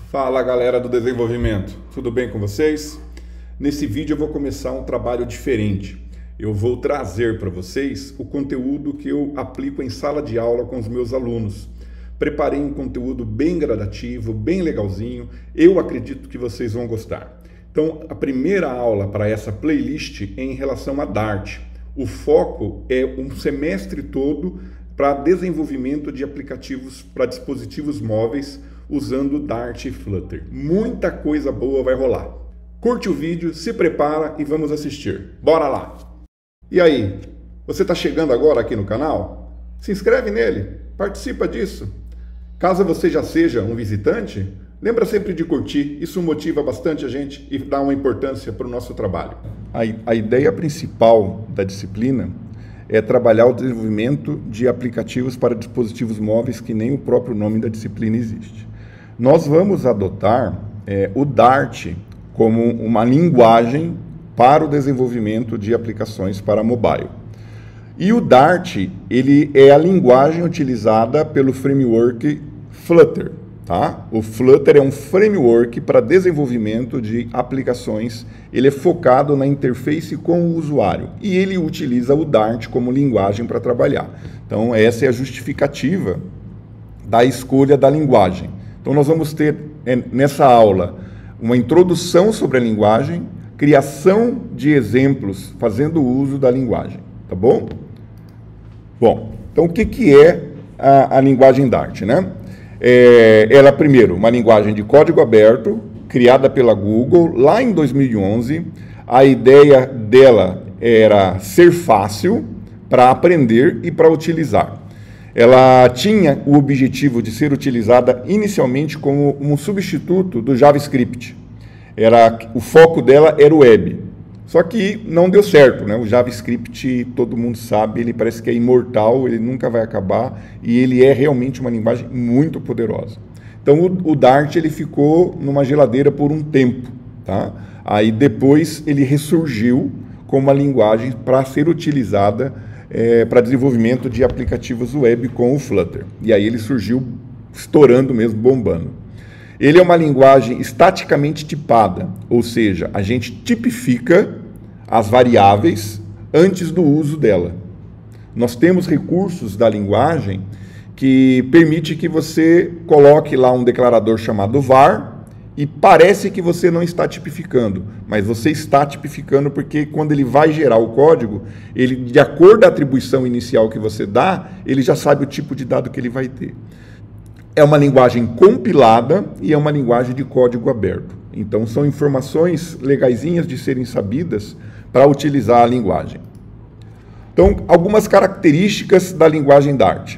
Fala galera do desenvolvimento, tudo bem com vocês? Nesse vídeo eu vou começar um trabalho diferente. Eu vou trazer para vocês o conteúdo que eu aplico em sala de aula com os meus alunos. Preparei um conteúdo bem gradativo, bem legalzinho, eu acredito que vocês vão gostar. Então a primeira aula para essa playlist é em relação a Dart. O foco é um semestre todo para desenvolvimento de aplicativos para dispositivos móveis usando Dart e Flutter. Muita coisa boa vai rolar. Curte o vídeo, se prepara e vamos assistir. Bora lá! E aí, você está chegando agora aqui no canal? Se inscreve nele, participa disso. Caso você já seja um visitante, lembra sempre de curtir, isso motiva bastante a gente e dá uma importância para o nosso trabalho. A ideia principal da disciplina é trabalhar o desenvolvimento de aplicativos para dispositivos móveis que nem o próprio nome da disciplina existe. Nós vamos adotar o Dart como uma linguagem para o desenvolvimento de aplicações para mobile. E o Dart, ele é a linguagem utilizada pelo framework Flutter. Tá? O Flutter é um framework para desenvolvimento de aplicações, ele é focado na interface com o usuário e ele utiliza o Dart como linguagem para trabalhar. Então essa é a justificativa da escolha da linguagem. Então nós vamos ter nessa aula uma introdução sobre a linguagem, criação de exemplos fazendo uso da linguagem, tá bom? Bom, então o que é a linguagem Dart, né? Ela, primeiro, uma linguagem de código aberto, criada pela Google lá em 2011. A ideia dela era ser fácil para aprender e para utilizar. Ela tinha o objetivo de ser utilizada inicialmente como um substituto do JavaScript. O foco dela era o web. Só que não deu certo, né? O JavaScript, todo mundo sabe, ele parece que é imortal, ele nunca vai acabar e ele é realmente uma linguagem muito poderosa. Então o Dart ele ficou numa geladeira por um tempo, tá? Aí depois ele ressurgiu como uma linguagem para ser utilizada para desenvolvimento de aplicativos web com o Flutter. E aí ele surgiu estourando mesmo, bombando. Ele é uma linguagem estaticamente tipada, ou seja, a gente tipifica as variáveis antes do uso dela. Nós temos recursos da linguagem que permite que você coloque lá um declarador chamado var e parece que você não está tipificando, mas você está tipificando porque quando ele vai gerar o código, ele, de acordo com a atribuição inicial que você dá, ele já sabe o tipo de dado que ele vai ter. É uma linguagem compilada e é uma linguagem de código aberto. Então, são informações legaisinhas de serem sabidas para utilizar a linguagem. Então, algumas características da linguagem Dart.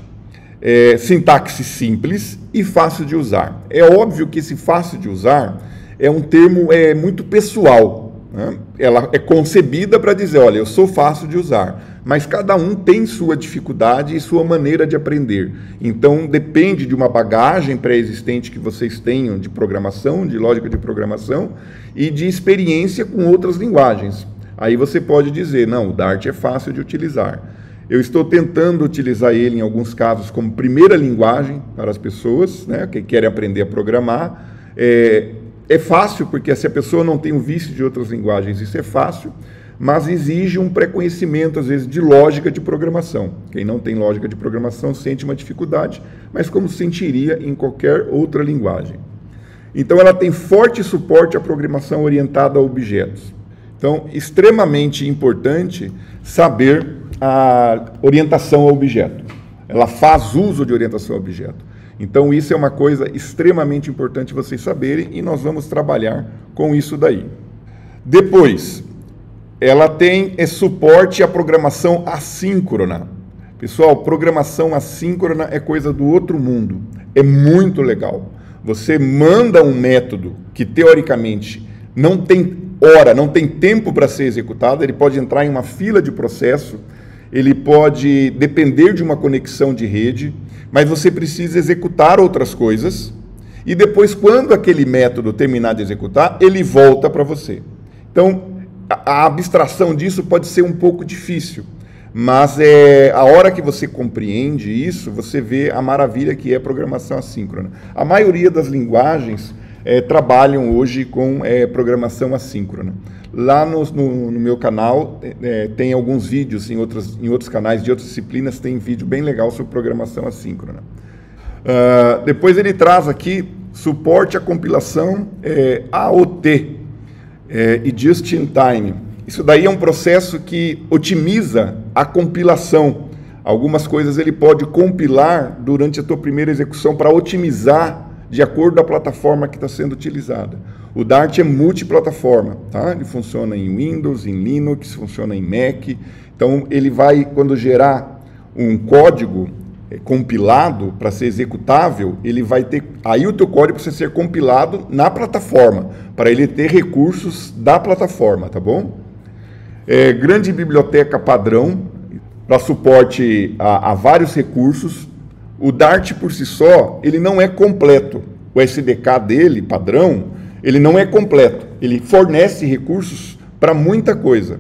Sintaxe simples e fácil de usar. É óbvio que esse fácil de usar é um termo muito pessoal, né? Ela é concebida para dizer, olha, eu sou fácil de usar, mas cada um tem sua dificuldade e sua maneira de aprender. Então, depende de uma bagagem pré-existente que vocês tenham de programação, de lógica de programação e de experiência com outras linguagens. Aí você pode dizer, não, o Dart é fácil de utilizar. Eu estou tentando utilizar ele em alguns casos como primeira linguagem para as pessoas, né, que querem aprender a programar. É fácil, porque se a pessoa não tem o vício de outras linguagens, isso é fácil, mas exige um pré-conhecimento, às vezes, de lógica de programação. Quem não tem lógica de programação sente uma dificuldade, mas como sentiria em qualquer outra linguagem. Então, ela tem forte suporte à programação orientada a objetos. Então, extremamente importante saber a orientação ao objeto. Ela faz uso de orientação ao objeto. Então, isso é uma coisa extremamente importante vocês saberem e nós vamos trabalhar com isso daí. Depois, ela tem suporte à programação assíncrona. Pessoal, programação assíncrona é coisa do outro mundo. É muito legal. Você manda um método que, teoricamente, não tem hora, não tem tempo para ser executado, ele pode entrar em uma fila de processo, ele pode depender de uma conexão de rede, mas você precisa executar outras coisas e depois, quando aquele método terminar de executar, ele volta para você. Então, a abstração disso pode ser um pouco difícil, mas a hora que você compreende isso, você vê a maravilha que é programação assíncrona. A maioria das linguagens trabalham hoje com programação assíncrona. Lá no meu canal tem alguns vídeos, em outros canais de outras disciplinas tem vídeo bem legal sobre programação assíncrona. Depois ele traz aqui suporte à compilação AOT e Just in Time. Isso daí é um processo que otimiza a compilação. Algumas coisas ele pode compilar durante a tua primeira execução para otimizar de acordo com a plataforma que está sendo utilizada. O Dart é multiplataforma, tá? Ele funciona em Windows, em Linux, funciona em Mac. Então, ele vai, quando gerar um código compilado para ser executável, ele vai ter... Aí o teu código precisa ser compilado na plataforma, para ele ter recursos da plataforma, tá bom? Grande biblioteca padrão, para suporte a vários recursos. O Dart, por si só, ele não é completo. O SDK dele, padrão, ele não é completo. Ele fornece recursos para muita coisa.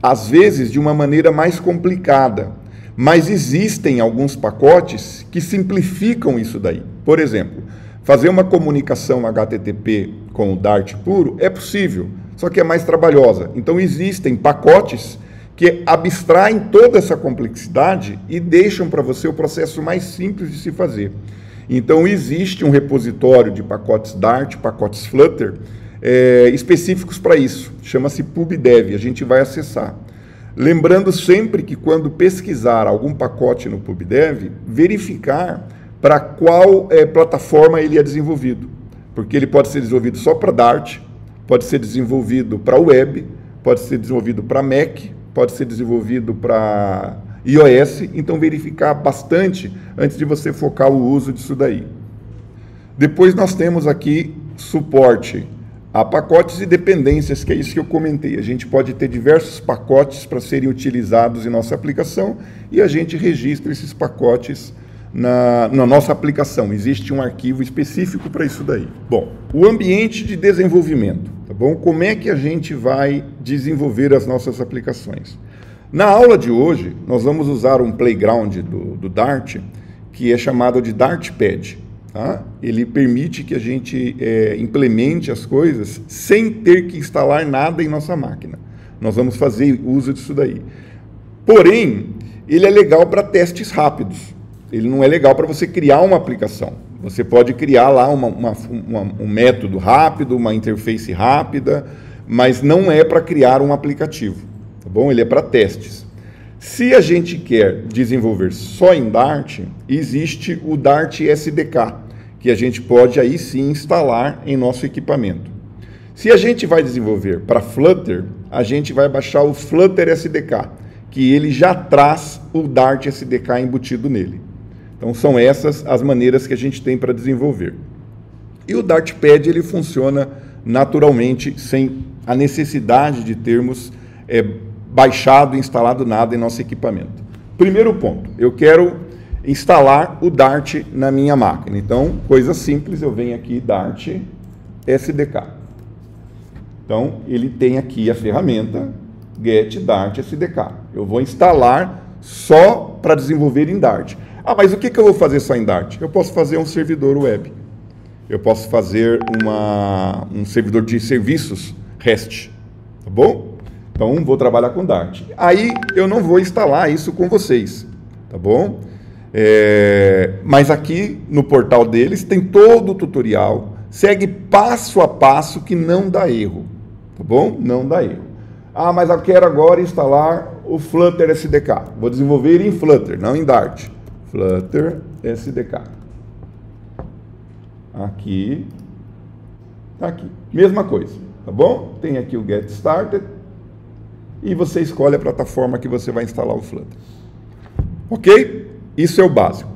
Às vezes, de uma maneira mais complicada. Mas existem alguns pacotes que simplificam isso daí. Por exemplo, fazer uma comunicação HTTP com o Dart puro é possível, só que é mais trabalhosa. Então, existem pacotes que abstraem toda essa complexidade e deixam para você o processo mais simples de se fazer. Então, existe um repositório de pacotes Dart, pacotes Flutter, específicos para isso. Chama-se PubDev, a gente vai acessar. Lembrando sempre que quando pesquisar algum pacote no PubDev, verificar para qual plataforma ele é desenvolvido. Porque ele pode ser desenvolvido só para Dart, pode ser desenvolvido para web, pode ser desenvolvido para Mac, pode ser desenvolvido para iOS, então verificar bastante antes de você focar o uso disso daí. Depois nós temos aqui suporte a pacotes e dependências, que é isso que eu comentei. A gente pode ter diversos pacotes para serem utilizados em nossa aplicação e a gente registra esses pacotes na nossa aplicação. Existe um arquivo específico para isso daí. Bom, o ambiente de desenvolvimento, tá bom? Como é que a gente vai desenvolver as nossas aplicações? Na aula de hoje, nós vamos usar um playground do Dart, que é chamado de Dartpad. Tá? Ele permite que a gente implemente as coisas sem ter que instalar nada em nossa máquina. Nós vamos fazer uso disso daí. Porém, ele é legal para testes rápidos. Ele não é legal para você criar uma aplicação. Você pode criar lá um método rápido, uma interface rápida, mas não é para criar um aplicativo. Tá bom? Ele é para testes. Se a gente quer desenvolver só em Dart, existe o Dart SDK, que a gente pode aí sim instalar em nosso equipamento. Se a gente vai desenvolver para Flutter, a gente vai baixar o Flutter SDK, que ele já traz o Dart SDK embutido nele. Então são essas as maneiras que a gente tem para desenvolver. E o Dartpad ele funciona naturalmente, sem a necessidade de termos baixado e instalado nada em nosso equipamento. Primeiro ponto, eu quero instalar o Dart na minha máquina. Então, coisa simples, eu venho aqui, Dart SDK. Então, ele tem aqui a ferramenta Get Dart SDK. Eu vou instalar só para desenvolver em Dart. Ah, mas o que eu vou fazer só em Dart? Eu posso fazer um servidor web. Eu posso fazer um servidor de serviços REST. Tá bom? Então, vou trabalhar com Dart. Aí, eu não vou instalar isso com vocês. Tá bom? Mas aqui no portal deles tem todo o tutorial. Segue passo a passo que não dá erro. Tá bom? Não dá erro. Ah, mas eu quero agora instalar o Flutter SDK. Vou desenvolver em Flutter, não em Dart. Flutter SDK. Aqui. Aqui. Mesma coisa. Tá bom? Tem aqui o Get Started. E você escolhe a plataforma que você vai instalar o Flutter. Ok? Isso é o básico.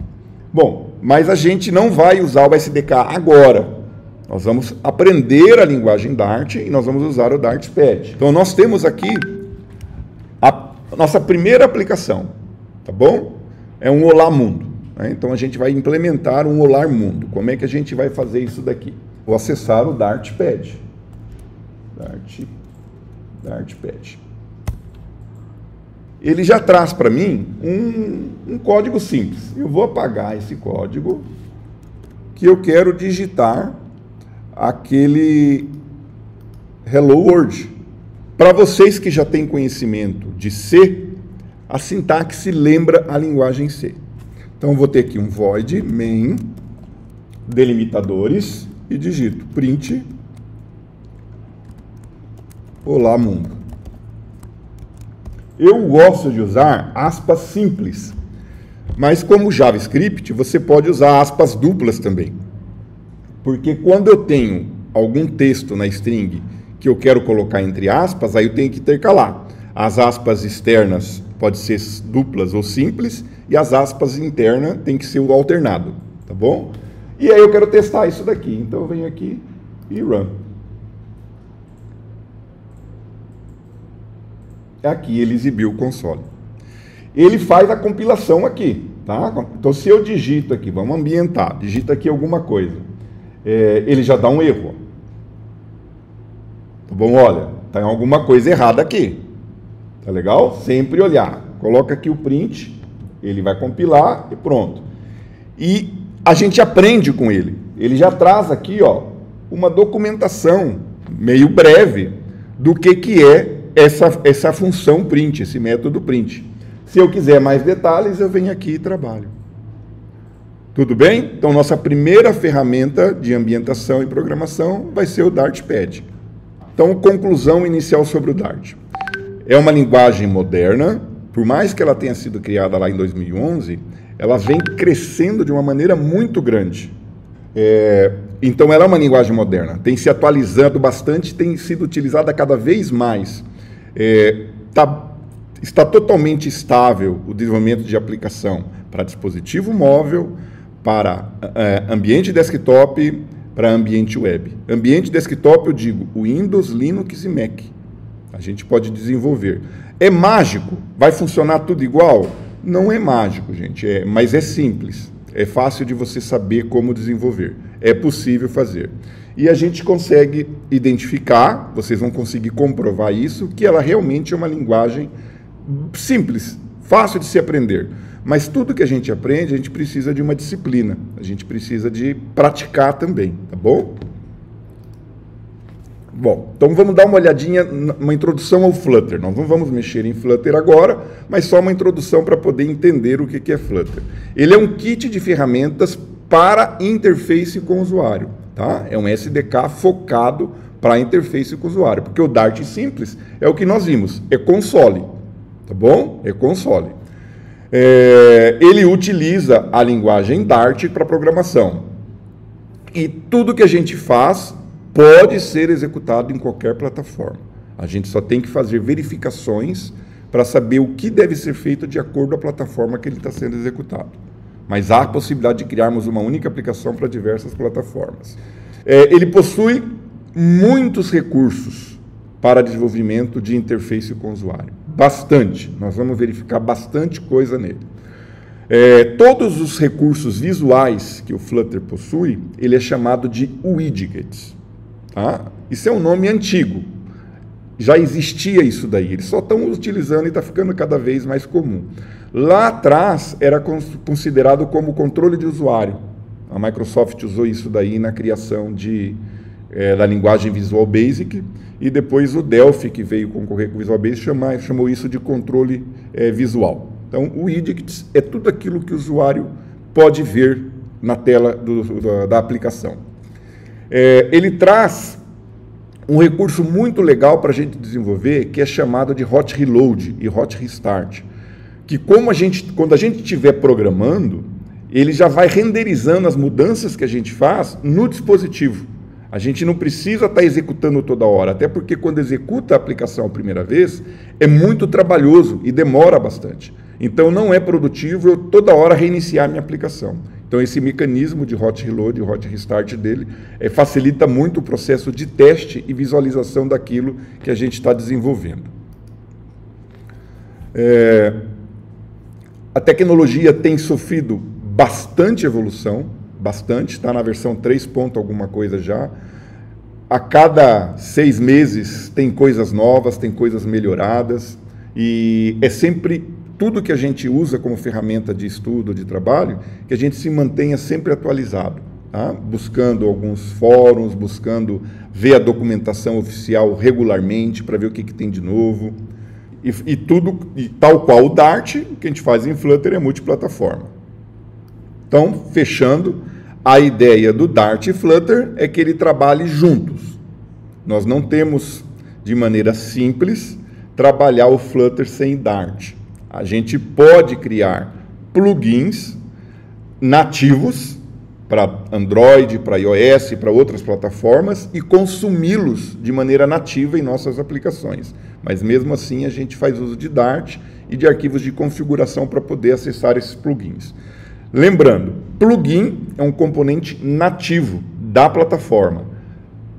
Bom, mas a gente não vai usar o SDK agora. Nós vamos aprender a linguagem Dart e nós vamos usar o Dartpad. Então, nós temos aqui a nossa primeira aplicação, tá bom? É um Olá Mundo. Né? Então, a gente vai implementar um Olá Mundo. Como é que a gente vai fazer isso daqui? Vou acessar o Dartpad. Dartpad. Ele já traz para mim um código simples. Eu vou apagar esse código que eu quero digitar aquele Hello World. Para vocês que já têm conhecimento de C, a sintaxe lembra a linguagem C. Então, eu vou ter aqui um void main, delimitadores, e digito print olá mundo. Eu gosto de usar aspas simples, mas como JavaScript, você pode usar aspas duplas também. Porque quando eu tenho algum texto na string que eu quero colocar entre aspas, aí eu tenho que intercalar. As aspas externas podem ser duplas ou simples, e as aspas internas tem que ser o alternado, tá bom? E aí eu quero testar isso daqui, então eu venho aqui e run. Aqui ele exibiu o console. Ele faz a compilação aqui, tá? Então se eu digito aqui, vamos ambientar, digita aqui alguma coisa, ele já dá um erro. Tá bom? Olha, tem alguma coisa errada aqui. Tá legal? Sempre olhar. Coloca aqui o print, ele vai compilar e pronto. E a gente aprende com ele. Ele já traz aqui, ó, uma documentação meio breve do que é essa função print, esse método print. Se eu quiser mais detalhes, eu venho aqui e trabalho. Tudo bem? Então, nossa primeira ferramenta de ambientação e programação vai ser o Dartpad. Então, conclusão inicial sobre o Dart. É uma linguagem moderna, por mais que ela tenha sido criada lá em 2011, ela vem crescendo de uma maneira muito grande. Então, ela é uma linguagem moderna, tem se atualizando bastante, tem sido utilizada cada vez mais. Está totalmente estável o desenvolvimento de aplicação para dispositivo móvel, para ambiente desktop, para ambiente web. Ambiente desktop, eu digo, Windows, Linux e Mac. A gente pode desenvolver. É mágico? Vai funcionar tudo igual? Não é mágico, gente, mas é simples. É fácil de você saber como desenvolver. É possível fazer. E a gente consegue identificar, vocês vão conseguir comprovar isso, que ela realmente é uma linguagem simples, fácil de se aprender. Mas tudo que a gente aprende, a gente precisa de uma disciplina. A gente precisa de praticar também, tá bom? Bom, então vamos dar uma olhadinha, uma introdução ao Flutter. Nós não vamos mexer em Flutter agora, mas só uma introdução para poder entender o que é Flutter. Ele é um kit de ferramentas para interface com o usuário, tá? É um SDK focado para a interface com o usuário, porque o Dart simples é o que nós vimos, é console, tá bom? É console. Ele utiliza a linguagem Dart para programação. E tudo que a gente faz pode ser executado em qualquer plataforma. A gente só tem que fazer verificações para saber o que deve ser feito de acordo com a plataforma que ele está sendo executado. Mas há a possibilidade de criarmos uma única aplicação para diversas plataformas. Ele possui muitos recursos para desenvolvimento de interface com o usuário. Bastante. Nós vamos verificar bastante coisa nele. Todos os recursos visuais que o Flutter possui, ele é chamado de widgets. Tá? Isso é um nome antigo. Já existia isso daí. Eles só estão utilizando e está ficando cada vez mais comum. Lá atrás era considerado como controle de usuário. A Microsoft usou isso daí na criação da linguagem Visual Basic, e depois o Delphi, que veio concorrer com o Visual Basic, chamou isso de controle visual. Então, o widgets é tudo aquilo que o usuário pode ver na tela da aplicação. Ele traz um recurso muito legal para a gente desenvolver, que é chamado de Hot Reload e Hot Restart, que quando a gente estiver programando, ele já vai renderizando as mudanças que a gente faz no dispositivo. A gente não precisa estar executando toda hora, até porque quando executa a aplicação a primeira vez, é muito trabalhoso e demora bastante. Então não é produtivo eu toda hora reiniciar a minha aplicação. Então esse mecanismo de Hot Reload e Hot Restart dele facilita muito o processo de teste e visualização daquilo que a gente está desenvolvendo. A tecnologia tem sofrido bastante evolução, bastante, está na versão 3 ponto alguma coisa já. A cada 6 meses tem coisas novas, tem coisas melhoradas, e é sempre tudo que a gente usa como ferramenta de estudo, de trabalho, que a gente se mantenha sempre atualizado. tá? Buscando alguns fóruns, buscando ver a documentação oficial regularmente para ver o que tem de novo. E tudo, tal qual o Dart, o que a gente faz em Flutter é multiplataforma. Então, fechando, a ideia do Dart e Flutter é que ele trabalhe juntos. Nós não temos, de maneira simples, trabalhar o Flutter sem Dart. A gente pode criar plugins nativos para Android, para iOS, para outras plataformas e consumi-los de maneira nativa em nossas aplicações. Mas mesmo assim a gente faz uso de Dart e de arquivos de configuração para poder acessar esses plugins. Lembrando, plugin é um componente nativo da plataforma.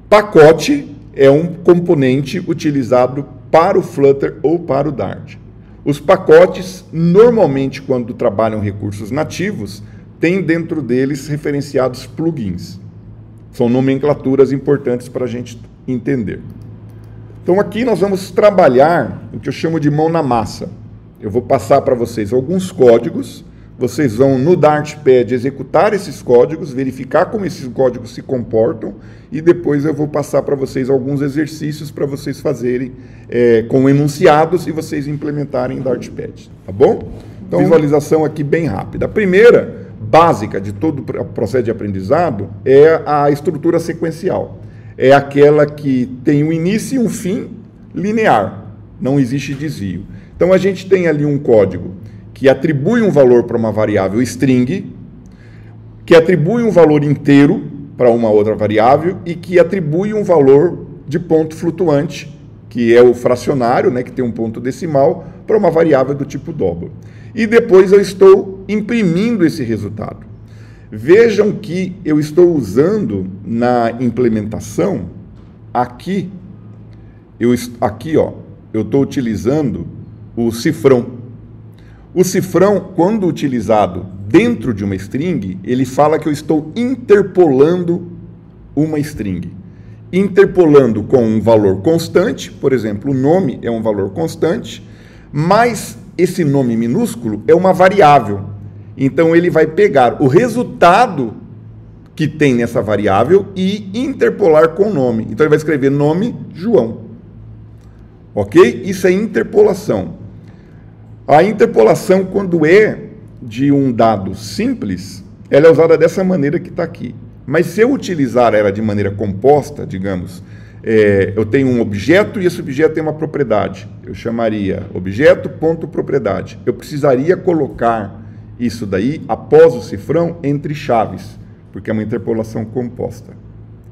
Pacote é um componente utilizado para o Flutter ou para o Dart. Os pacotes, normalmente, quando trabalham recursos nativos, têm dentro deles referenciados plugins. São nomenclaturas importantes para a gente entender. Então, aqui nós vamos trabalhar o que eu chamo de mão na massa. Eu vou passar para vocês alguns códigos, vocês vão no Dartpad executar esses códigos, verificar como esses códigos se comportam e depois eu vou passar para vocês alguns exercícios para vocês fazerem com enunciados e vocês implementarem em Dartpad, tá bom? Então, visualização aqui bem rápida. A primeira, básica de todo o processo de aprendizado, é a estrutura sequencial. É aquela que tem um início e um fim linear, não existe desvio. Então, a gente tem ali um código que atribui um valor para uma variável string, que atribui um valor inteiro para uma outra variável e que atribui um valor de ponto flutuante, que é o fracionário, né, que tem um ponto decimal, para uma variável do tipo double. E depois eu estou imprimindo esse resultado. Vejam que eu estou usando na implementação, aqui eu estou utilizando o cifrão. O cifrão, quando utilizado dentro de uma string, ele fala que eu estou interpolando uma string. Interpolando com um valor constante, por exemplo, o nome é um valor constante, mas esse nome minúsculo é uma variável. Então, ele vai pegar o resultado que tem nessa variável e interpolar com o nome. Então, ele vai escrever nome João. Ok? Isso é interpolação. A interpolação, quando é de um dado simples, ela é usada dessa maneira que está aqui. Mas se eu utilizar ela de maneira composta, digamos, eu tenho um objeto e esse objeto tem uma propriedade. Eu chamaria objeto.propriedade. Eu precisaria colocar isso daí, após o cifrão, entre chaves, porque é uma interpolação composta.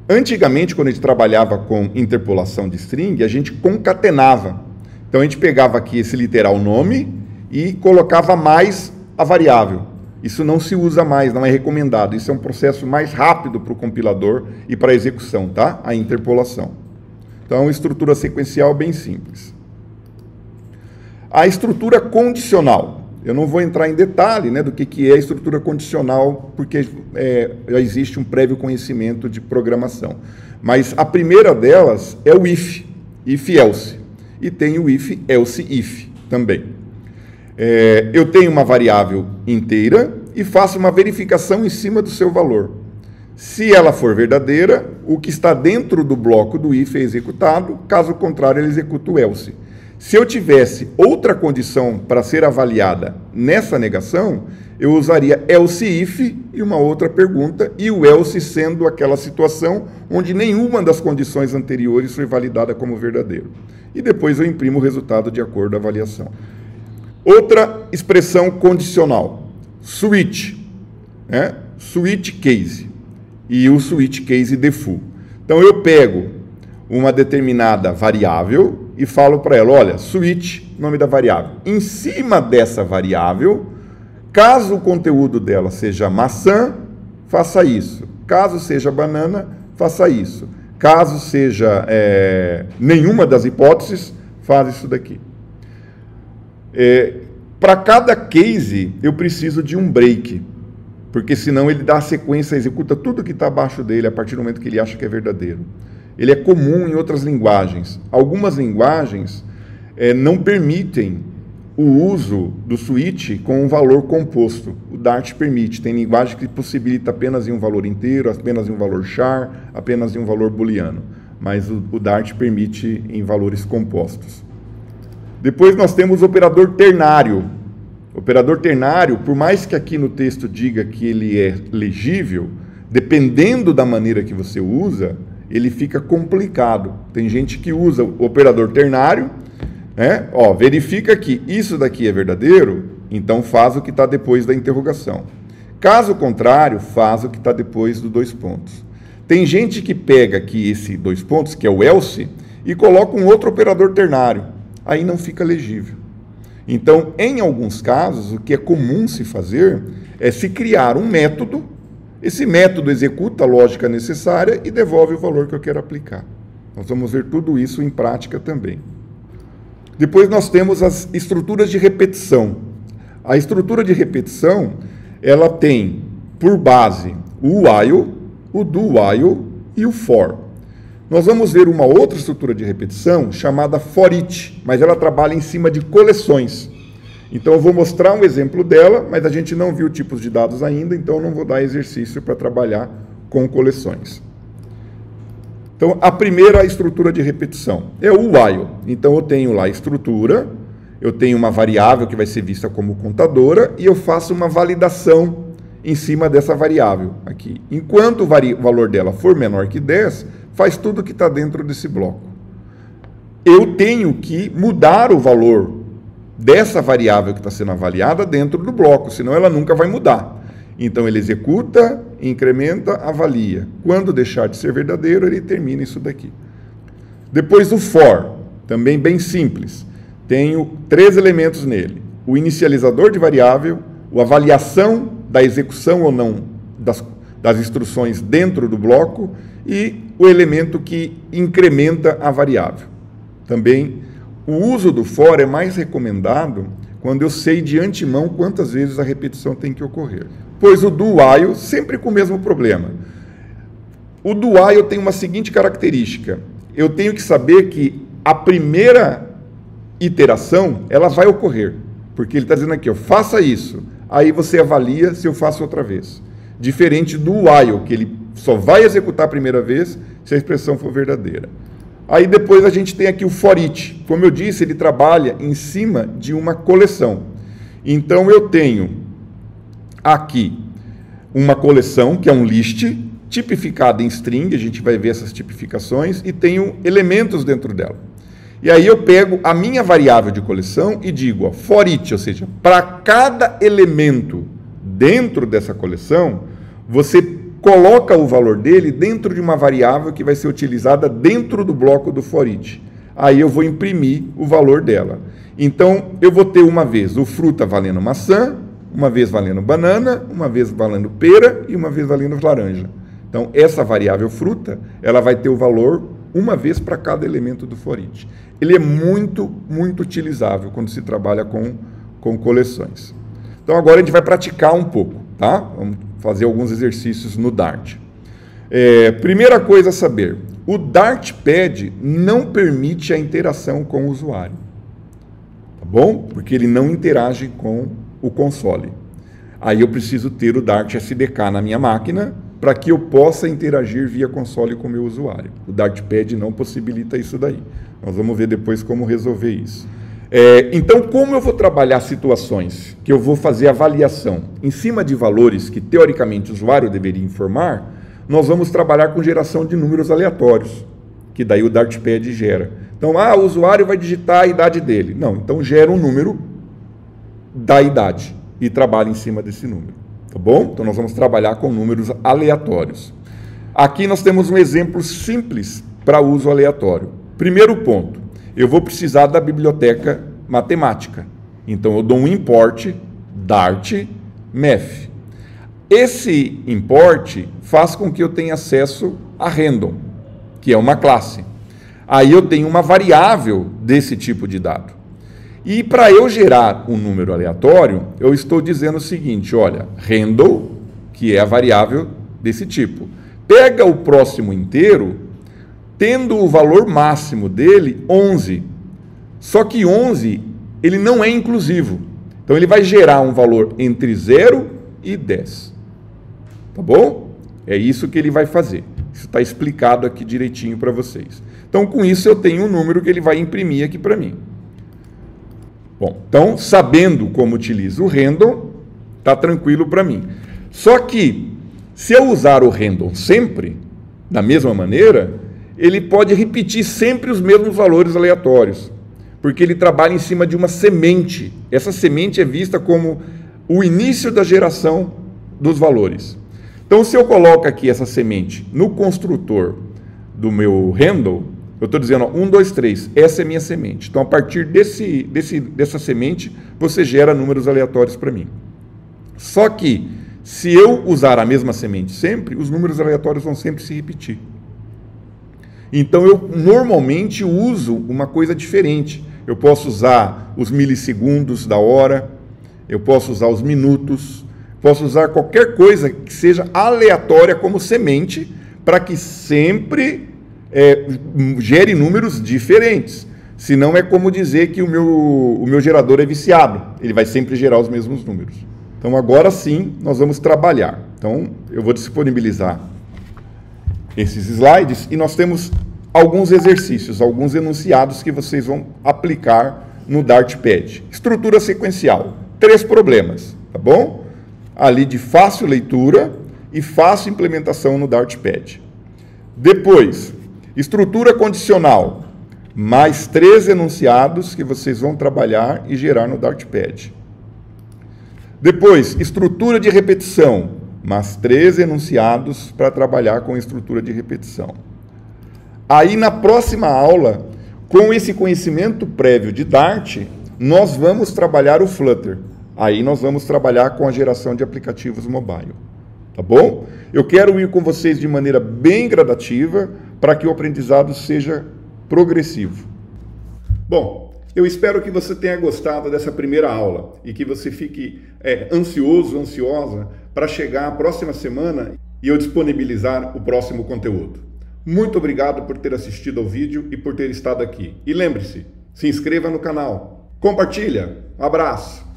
Antigamente, quando a gente trabalhava com interpolação de string, a gente concatenava. Então, a gente pegava aqui esse literal nome e colocava mais a variável. Isso não se usa mais, não é recomendado. Isso é um processo mais rápido para o compilador e para a execução, tá? A interpolação. Então, estrutura sequencial bem simples. A estrutura condicional. Eu não vou entrar em detalhe, né, do que é a estrutura condicional, porque já existe um prévio conhecimento de programação. Mas a primeira delas é o if-else. E tem o if-else-if também. Eu tenho uma variável inteira e faço uma verificação em cima do seu valor. Se ela for verdadeira, o que está dentro do bloco do if é executado, caso contrário, ele executa o else. Se eu tivesse outra condição para ser avaliada nessa negação, eu usaria else if e uma outra pergunta, e o else sendo aquela situação onde nenhuma das condições anteriores foi validada como verdadeiro. E depois eu imprimo o resultado de acordo com a avaliação. Outra expressão condicional, switch, né? Switch case e o switch case default. Então eu pego uma determinada variável e falo para ela, olha, switch, nome da variável. Em cima dessa variável, caso o conteúdo dela seja maçã, faça isso. Caso seja banana, faça isso. Caso seja nenhuma das hipóteses, faz isso daqui. Para cada case, eu preciso de um break, porque senão ele dá a sequência, executa tudo que está abaixo dele a partir do momento que ele acha que é verdadeiro. Ele é comum em outras linguagens. Algumas linguagens não permitem o uso do switch com um valor composto. O Dart permite, tem linguagem que possibilita apenas em um valor inteiro, apenas em um valor char, apenas em um valor booleano, mas o Dart permite em valores compostos. Depois nós temos o operador ternário. O operador ternário, por mais que aqui no texto diga que ele é legível, dependendo da maneira que você usa, ele fica complicado. Tem gente que usa o operador ternário, né? Ó, verifica que isso daqui é verdadeiro, então faz o que está depois da interrogação. Caso contrário, faz o que está depois do dois pontos. Tem gente que pega aqui esse dois pontos, que é o else, e coloca um outro operador ternário. Aí não fica legível. Então, em alguns casos, o que é comum se fazer é se criar um método, esse método executa a lógica necessária e devolve o valor que eu quero aplicar. Nós vamos ver tudo isso em prática também. Depois nós temos as estruturas de repetição. A estrutura de repetição, ela tem por base o while, o do while e o for. Nós vamos ver uma outra estrutura de repetição chamada for each, mas ela trabalha em cima de coleções. Então eu vou mostrar um exemplo dela, mas a gente não viu tipos de dados ainda, então eu não vou dar exercício para trabalhar com coleções. Então, a primeira estrutura de repetição é o while. Então, eu tenho lá a estrutura, eu tenho uma variável que vai ser vista como contadora e eu faço uma validação em cima dessa variável aqui. Enquanto o valor dela for menor que 10, faz tudo que está dentro desse bloco. Eu tenho que mudar o valor dessa variável que está sendo avaliada dentro do bloco, senão ela nunca vai mudar. Então, ele executa, incrementa, avalia. Quando deixar de ser verdadeiro, ele termina isso daqui. Depois, o for, também bem simples. Tenho 3 elementos nele. O inicializador de variável, a avaliação da execução ou não das instruções dentro do bloco e o elemento que incrementa a variável. Também, o uso do for é mais recomendado quando eu sei de antemão quantas vezes a repetição tem que ocorrer. Pois o do while, sempre com o mesmo problema. O do while tem uma seguinte característica. Eu tenho que saber que a primeira iteração, ela vai ocorrer. Porque ele está dizendo aqui, ó, faça isso. Aí você avalia se eu faço outra vez. Diferente do while, que ele só vai executar a primeira vez se a expressão for verdadeira. Aí depois a gente tem aqui o for each. Como eu disse, ele trabalha em cima de uma coleção. Então eu tenho aqui uma coleção, que é um list, tipificada em string, a gente vai ver essas tipificações, e tenho elementos dentro dela. E aí eu pego a minha variável de coleção e digo, ó, for each, ou seja, para cada elemento dentro dessa coleção, você coloca o valor dele dentro de uma variável que vai ser utilizada dentro do bloco do for each. Aí eu vou imprimir o valor dela. Então, eu vou ter uma vez o fruta valendo maçã, uma vez valendo banana, uma vez valendo pera e uma vez valendo laranja. Então, essa variável fruta, ela vai ter o valor uma vez para cada elemento do for each. Ele é muito, muito utilizável quando se trabalha com coleções. Então, agora a gente vai praticar um pouco, tá? Vamos fazer alguns exercícios no Dart. Primeira coisa a saber, o Dartpad não permite a interação com o usuário. Tá bom? Porque ele não interage com o console. Aí eu preciso ter o Dart SDK na minha máquina para que eu possa interagir via console com o meu usuário. O Dartpad não possibilita isso daí. Nós vamos ver depois como resolver isso. Então, como eu vou trabalhar situações que eu vou fazer avaliação em cima de valores que, teoricamente, o usuário deveria informar, nós vamos trabalhar com geração de números aleatórios, que daí o Dartpad gera. Então, o usuário vai digitar a idade dele. Não, então gera um número da idade e trabalha em cima desse número, tá bom? Então nós vamos trabalhar com números aleatórios. Aqui nós temos um exemplo simples para uso aleatório. Primeiro ponto, eu vou precisar da biblioteca matemática. Então eu dou um import Dart Math. Esse import faz com que eu tenha acesso a random, que é uma classe. Aí eu tenho uma variável desse tipo de dado. E para eu gerar um número aleatório, eu estou dizendo o seguinte, olha, random, que é a variável desse tipo, pega o próximo inteiro, tendo o valor máximo dele 11. Só que 11 ele não é inclusivo. Então ele vai gerar um valor entre 0 e 10. Tá bom? É isso que ele vai fazer. Isso está explicado aqui direitinho para vocês. Então com isso eu tenho um número que ele vai imprimir aqui para mim. Bom, então sabendo como utiliza o random, está tranquilo para mim. Só que se eu usar o random sempre, da mesma maneira, ele pode repetir sempre os mesmos valores aleatórios, porque ele trabalha em cima de uma semente. Essa semente é vista como o início da geração dos valores. Então, se eu coloco aqui essa semente no construtor do meu handle, eu estou dizendo, ó, 1, 2, 3, essa é minha semente. Então, a partir dessa semente, você gera números aleatórios para mim. Só que, se eu usar a mesma semente sempre, os números aleatórios vão sempre se repetir. Então, eu normalmente uso uma coisa diferente. Eu posso usar os milissegundos da hora, eu posso usar os minutos, posso usar qualquer coisa que seja aleatória como semente, para que sempre gere números diferentes. Senão é como dizer que o meu gerador é viciado. Ele vai sempre gerar os mesmos números. Então, agora sim, nós vamos trabalhar. Então, eu vou disponibilizar esses slides e nós temos alguns exercícios, alguns enunciados que vocês vão aplicar no Dartpad. Estrutura sequencial. 3 problemas, tá bom? Ali de fácil leitura e fácil implementação no Dartpad. Depois, estrutura condicional. Mais 3 enunciados que vocês vão trabalhar e gerar no Dartpad. Depois, estrutura de repetição, mais 3 enunciados para trabalhar com estrutura de repetição. Aí, na próxima aula, com esse conhecimento prévio de Dart, nós vamos trabalhar o Flutter. Aí nós vamos trabalhar com a geração de aplicativos mobile. Tá bom? Eu quero ir com vocês de maneira bem gradativa para que o aprendizado seja progressivo. Bom, eu espero que você tenha gostado dessa primeira aula e que você fique ansioso, ansiosa para chegar a próxima semana e eu disponibilizar o próximo conteúdo. Muito obrigado por ter assistido ao vídeo e por ter estado aqui. E lembre-se, se inscreva no canal, compartilha, um abraço.